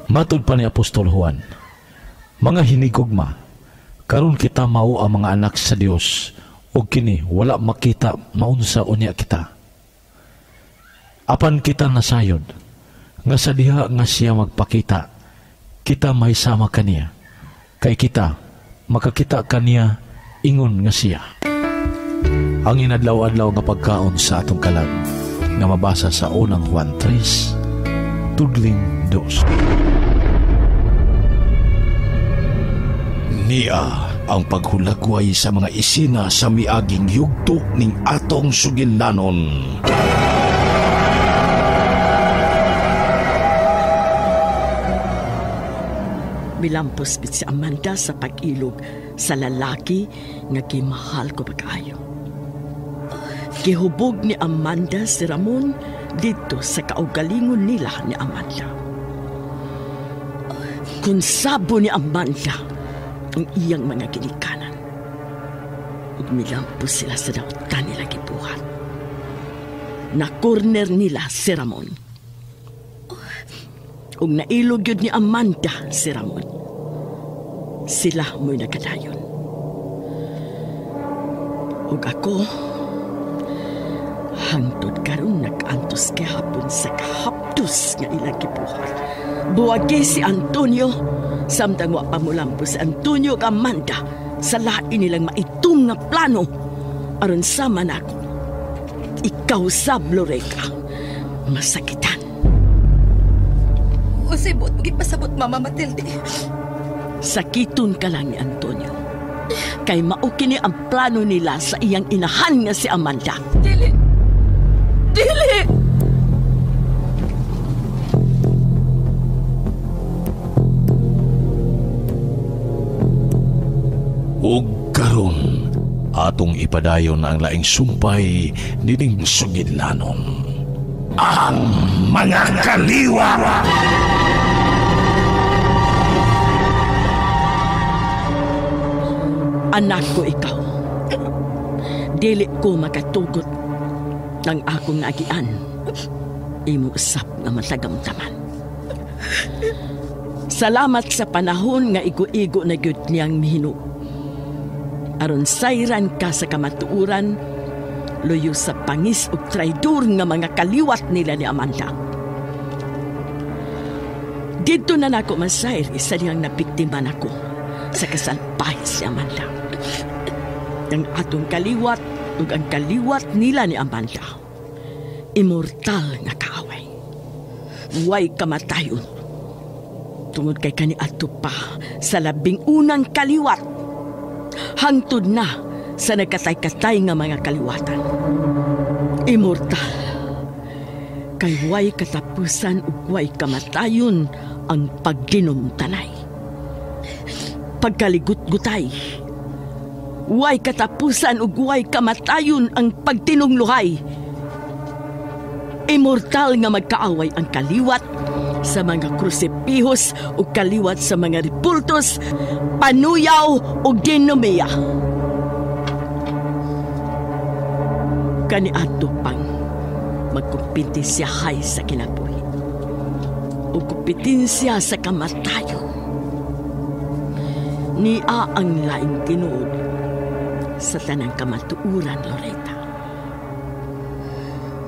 Matud pa ni Apostol Juan, mga hinigugma, karon kita mao ang mga anak sa Dios, o kini wala makita maunsa unya kita. Apan kita nasayod, nga sa diha nga siya magpakita, kita may sama kaniya, kay kita makakita kaniya ingon nga siya. Ang inadlaw-adlaw nga pagkaon sa atong kalag, nga mabasa sa unang Juan 3, tudling 2. Niya ang paghulagway sa mga isina sa miaging yugto ning atong sugilanon. Milampos bit si Amanda sa pag-ilog sa lalaki nga kimahal ko pag-ayo. Gihubog ni Amanda si Ramon dito sa kaugalingon nila ni Amanda. Kunsabo ni Amanda ang iyang mga ginikanan. Ug milampos sila sa dautan nila gibuhat. Na-corner nila si Ramon. Ug nailog yun ni Amanda si Ramon. Sila mo'y nagkadayon. Ug ako, hangtod karon nag-antos kahapon sa kahapdos nga ilang gibuhat. Buwagi si Antonio, samtang wa pa mulampo si Antonio ug Amanda sa lain nilang maitum nga plano aron sama nako. Ikaw sablo Reka, masakitan. O sibot, magipasabot Mama Matilde. Sakiton ka lang ni Antonio. Kay maukini ang plano nila sa iyang inahan nga si Amanda. Dili! Dili! Ug karon atong ipadayon ang laing sumpay nining sugilanon. Ang mga kaliwa! Anak ko ikaw, dili ko makatugot ng akong agian. Imo usap nga matagamtaman. Salamat sa panahon nga igo-igo na gyud niyang mihino. Aron sayran ka sa kamatuuran, luyo sa pangis ug traidor nga mga kaliwat nila ni Amanda. Dito na nako masayr isa niyang nabiktima nako sa kasalpahis si Amanda. Ang atong kaliwat ug ang kaliwat nila ni Amanda, immortal nga kaaway. Way kamatayon. Tungod kay kani ato pa sa labing unang kaliwat, hangtod na sa nagkatay-katay nga mga kaliwatan. Immortal. Kay way katapusan ug way kamatayon ang pagdinumtanay. Pagkaligut-gutay. Way katapusan ug way kamatayon ang pagtinungluhay. Immortal nga magkaaway ang kaliwat sa mga krusipihos ug kaliwat sa mga ripultos, panuyaw ug dinomiya. Kaniadto pang magkumpetensyahay sa kinabuhi ug kompetensya sa kamatayon. Nia ang laing tinuod sa tanang kamatuuran, Loretta.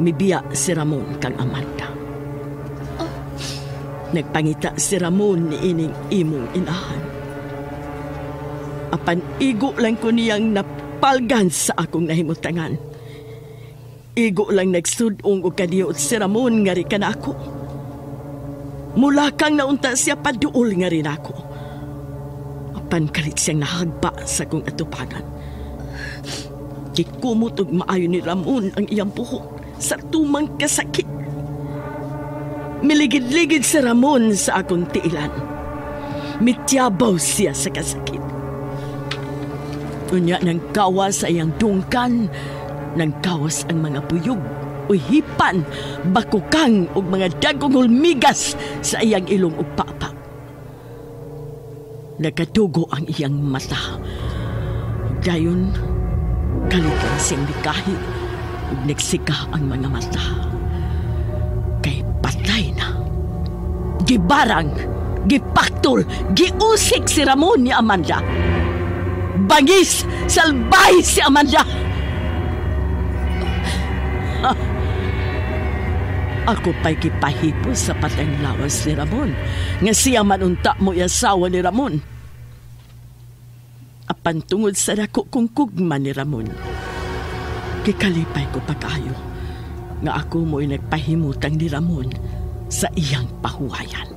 Mibiya si Ramon kang Amanda. Nagpangita si Ramon ni ining imong inahan. Apan igo lang ko niyang napalgan sa akong nahimutangan. Igo lang nagsudong o kaniyot si Ramon nga rin ka na ako. Mula kang naunta siya paduol nga rin ako. Apan kalit siyang nahagba sa kong atupangan. Kikumot ug maayo ni Ramon ang iyang buhok sa tumang kasakit. Miligid-ligid si Ramon sa akong tiilan. Mityabaw siya sa kasakit. Unya nang kawas sa iyang dungkan, nang kawas ang mga buyog o hipan, bakukang o mga dagong hulmigas sa iyang ilong o papa. Nagatugo ang iyang mata. Dayon, kalitan siyang bikahi ug nagsika ang mga mata. Kay patay na. Gibarang gipaktol, giusik si Ramon ni Amanda. Bangis, salbay si Amanda. Ako pa'y kipahipos sa patayng lawas ni Ramon, nga siya manunta mo iasawa ni Ramon. Apan tungod sa dako kong kugma ni Ramon, kikalipay ko pag-ayo, nga ako mo'y nagpahimutang ni Ramon sa iyang pahuwayan.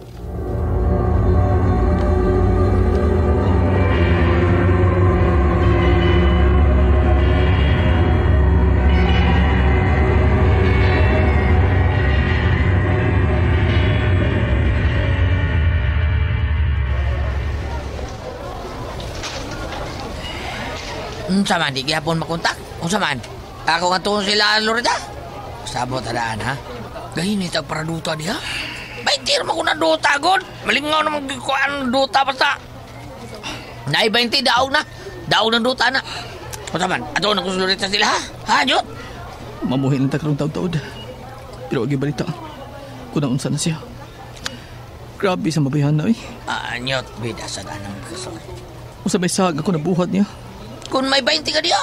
Unsa man, di gyapon makontak? Unsa man? Ako nga tuon sila, Loretta. Sabot adaan, ha? Gahinit ang paraduta diha. Baitir mo ko na duta, God. Malingaw na magkuhaan duta basta. Naay 20, daw na. Daw ng duta na. Unsa man, ato na kung Loretta sila, ha? Ha, Jot? Mamuhin ang takrong taod-taod. Pero agi balita. Kunang unsa na siya. Grabe sa mabayhan na, eh. Nyot, bida sa danang kasal. Usa may sag ako nabuhat niya. Kung may 20 ka diya,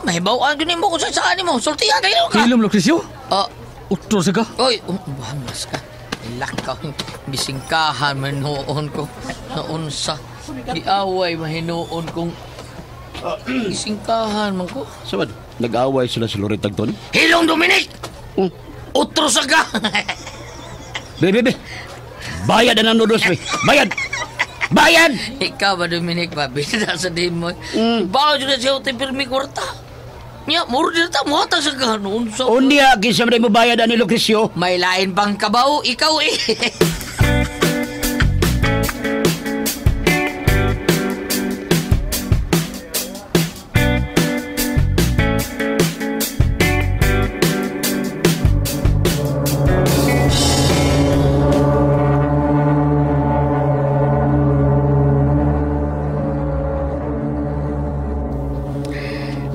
may bawaan yun mo kung saan mo. Sultihan kayo ka. Hilom, Lucrecio? Utro sa ka? Oy, buhangas ka. Ilakaw, bisingkahan mahinuon ko. Naunsa, diaway mahinuon kong bisingkahan man ko. Sabad, nag-away sila si Loretta Tony? Hilong Dominic! Utro sa ka! Be. Bayad na ng noodles, be. Bayad! Bayad! Ikaw ba, Dominic, ba? Bida sa din mo. Bawa dyan na siya utang pirmi kwarta. Nya, muro din ta, muhatang sa ganoon. Undi akin sa mo bayad ani Lucrecio. May lain pang kabaw, ikaw eh.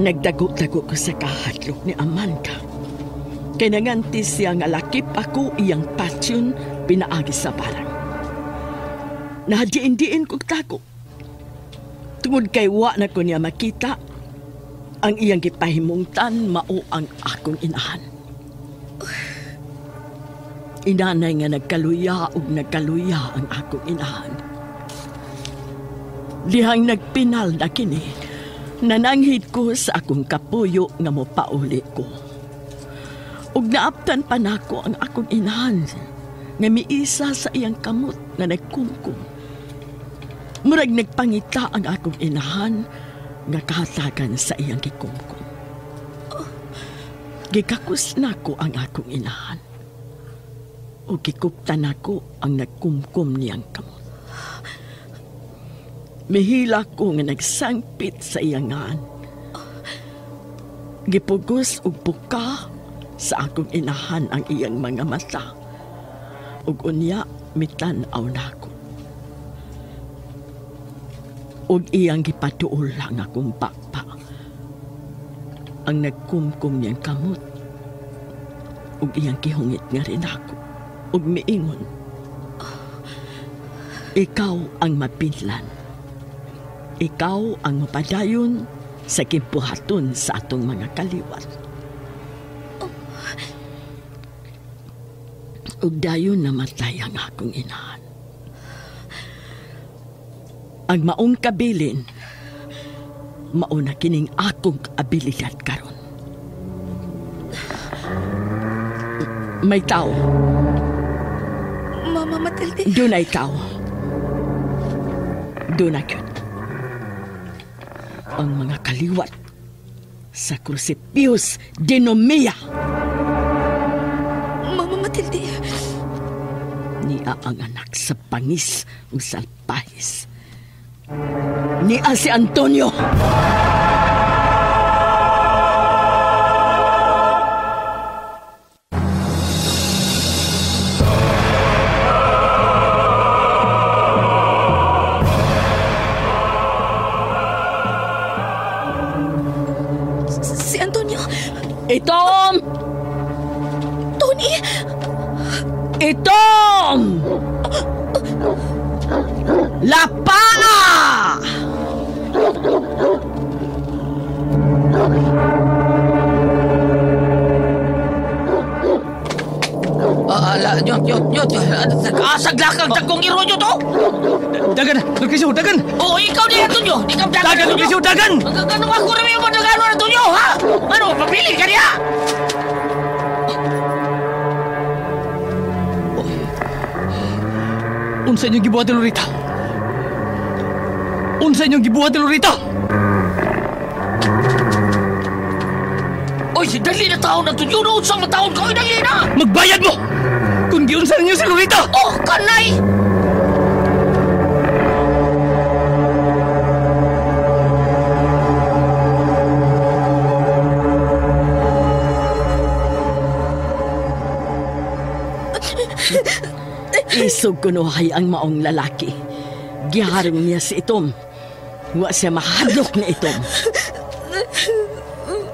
Nagdago-dago ko sa kahatlok ni Amanda. Kay nanganti siya nga lakip ako iyang pasyon pinaagi sa barang. Nahadiin-diin kong tago. Tungod kay wa na ko niya makita, ang iyang gipahimungtan mao ang akong inahan. Inanay nga nagkaluya ug nagkaluya ang akong inahan. Dihang nagpinal na kini, nananghid ko sa akong kapuyo nga mopauli ko. Ug naaptan pa nako ang akong inahan nga miisa sa iyang kamot nga nagkumkum. Murag nagpangita ang akong inahan nga kahatagan sa iyang gikumkum. Gikakus nako ang akong inahan. Ug gikuptan nako ang nagkumkum niyang kamot. Mihila ko nga nagsangpit sa iyangan. Gipugos ug buka sa akong inahan ang iyang mga mata. Ug unya mitan-aw nako. Ug iyang gipatuol ang akong bakpa. Ang nagkumkum niyang kamot. Ug iyang gihungit nga rin ako. Ug miingon, ikaw ang mapinlan. Ikaw ang mapadayon sa kimpuhaton sa atong mga kaliwat. Ug dayon namatay ang akong inahan. Ang maong kabilin, mauna kining akong abilidad karon. May tao. Mama Matilde. Dunay tao. Dunay kyut. Ang mga kaliwat sa Crucipius de Nomea. Mama Matilde. Niya ang anak sa pangis o salpahis. Niya si Antonio. Si Antonio. Itom! Tony! Itom! Lapaa! Yot. Asagla kang tagong iro nyo to. Dagan, Lucrecio, dagan! Oo, ikaw niya ito nyo. Ikaw Dagan, Lucrecio, dagan! Ano ako rin yung madagano na ito nyo, ha? Ano, papili ka niya? Unsa inyong gibuhat ni Lorita? Unsa inyong gibuhat ni Lorita? Oy, si dali na taon na ito nyo. Unsang mataon ko, dali na. Magbayad mo! Kung giunsa ninyo si Lorita! Oh, kanay! Isog kunuhay ang maong lalaki. Giharong niya si Itom. Wa siya mahadlok ni Itom.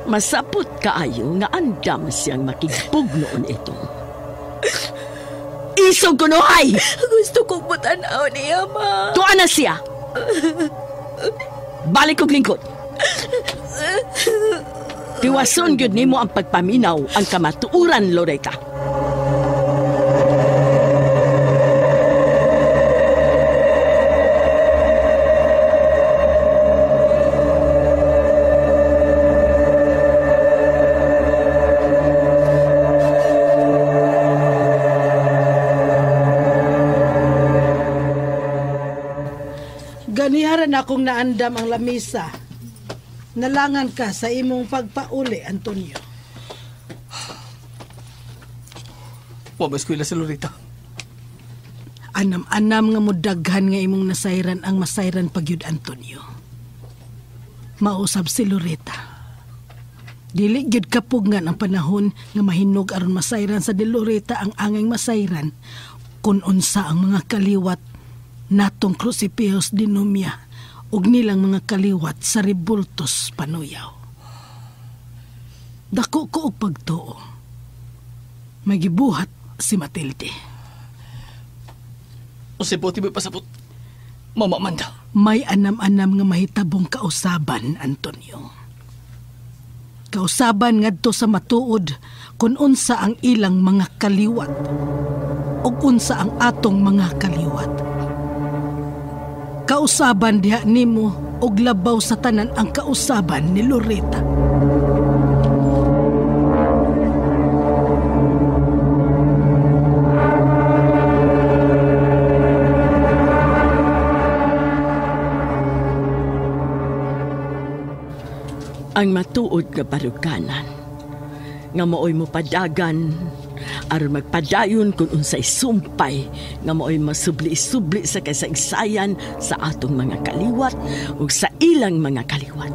Masapot kaayo nga andam siyang makigbugno ni Itom. Isog kunuhay! Gusto kong matanaw niya, ma. Tuwa na siya. Balik kong lingkod. Tiwason gyud nimo ang pagpaminaw ang kamatuuran, Loretta. Ganiharan akong naandam ang lamisa. Nalangan ka sa imong pagpauli, Antonio. Wa ba eskwela si Lorita? Anam-anam nga mudaghan nga imong nasayran ang masayran pagyud, Antonio. Mausab si Loretta. Dili gyud kapugngan ang panahon nga mahinog aron masayran sa Loretta ang angay masayran kun unsa ang mga kaliwat natong Crucifijos Dinumia ug nilang mga kaliwat sa Ribultos Panuyaw. Dako ko og pagtuo. Magibuhat si Matilde. O si Poti may pasapot. Mama Amanda. May anam-anam nga mahitabong kausaban, Antonio. Kausaban ngadto sa matuod kung unsa ang ilang mga kaliwat ug unsa ang atong mga kaliwat. Kausaban diha nimo og labaw sa tanan ang kausaban ni Loretta. Ang matuod nga baruganan nga maoy mo padagan aron magpadayon kung unsay sumpay nga maoy masubli-subli sa kasaysayan sa atong mga kaliwat ug sa ilang mga kaliwat.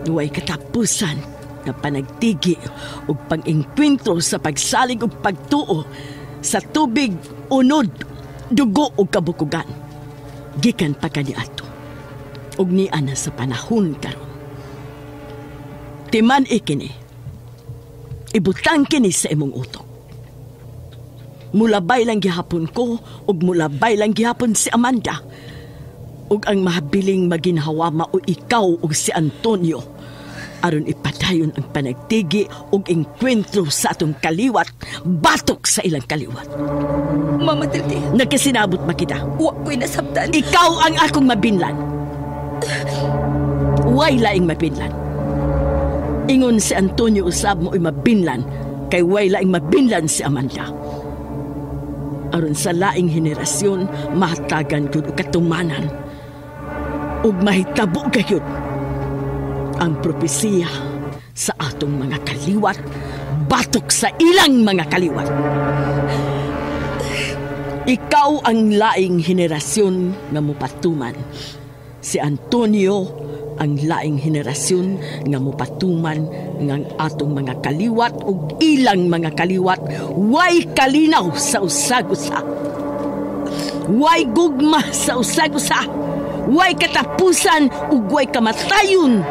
Duway katapusan nga panagtigi ug pag-engkwentro sa pagsalig ug pagtuo sa tubig, unod, dugo ug kabukugan. Gikan pa kaniadto ug niya na sa panahon karon. Timan ikini, ibutang kini sa imong utok. Mulabay lang gihapon ko ug mulabay lang gihapon si Amanda. Ug ang mahabiling maginhawama o ikaw ug si Antonio aron ipadayon ang panagtigi ug engkwentro sa atong kaliwat batok sa ilang kaliwat. Mama Tilde, Nagkasinabot ba kita? wa ko'y nasabtan. Ikaw ang akong mabinlan. Way laing mabinlan. Ingon si Antonio usab mo ay mabinlan kay way laing mabinlan si Amanda. Aron sa laing henerasyon mahatagan gud og katumanan ug mahitabo gayud ang propesiya sa atong mga kaliwat batok sa ilang mga kaliwat. Ikaw ang laing henerasyon nga mopatuman. Si Antonio ang laing henerasyon nga mopatuman ngang atong mga kaliwat ug ilang mga kaliwat way kalinaw sa usag-usa. Way gugma sa usag-usa. Way katapusan ug way kamatayon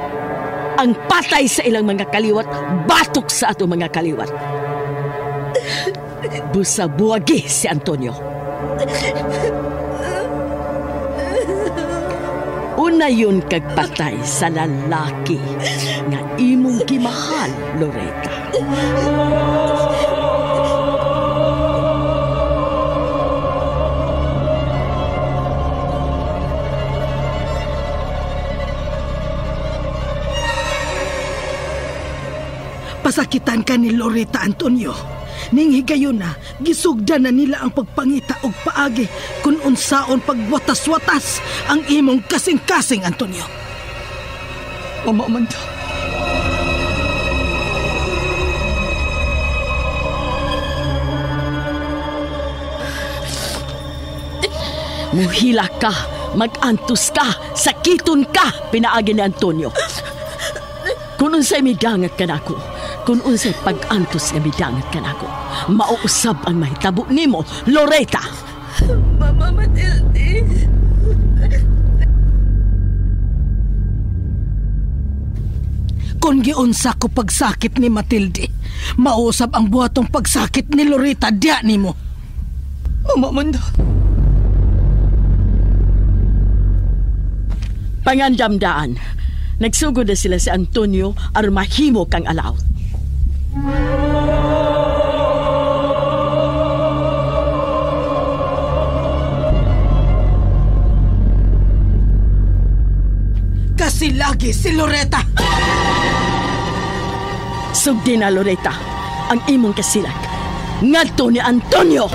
ang patay sa ilang mga kaliwat batok sa atong mga kaliwat. Busa buwagi si Antonio. Unayon kag patay sa lalaki nga imong gimahal, Loretta. Pasakitan ka ni Loretta, Antonio. Ning higayon na, gisugdan na nila ang pagpangita og paagi kung unsaon pagwatas-watas ang imong kasing-kasing, Antonio. Mama Amanda. Muhila ka, mag-antos ka, sakiton ka, pinaagi ni Antonio. Kung unsay midangat ka nako, kung unsay pag-antos nga midangat ka nako, mauusab ang mahitabo nimo, Loretta. Mama Matilde. Kung giunsa ko pagsakit ni Matilde, mausab ang buhatong pagsakit ni Loretta diya nimo. Mama Amanda. Pangandamdaan, nagsugod na sila si Antonio aron mahimo kang alaw. Kasi lagi si Loretta. Sugdi na, Loretta, ang imong kasilag ngadto ni Antonio.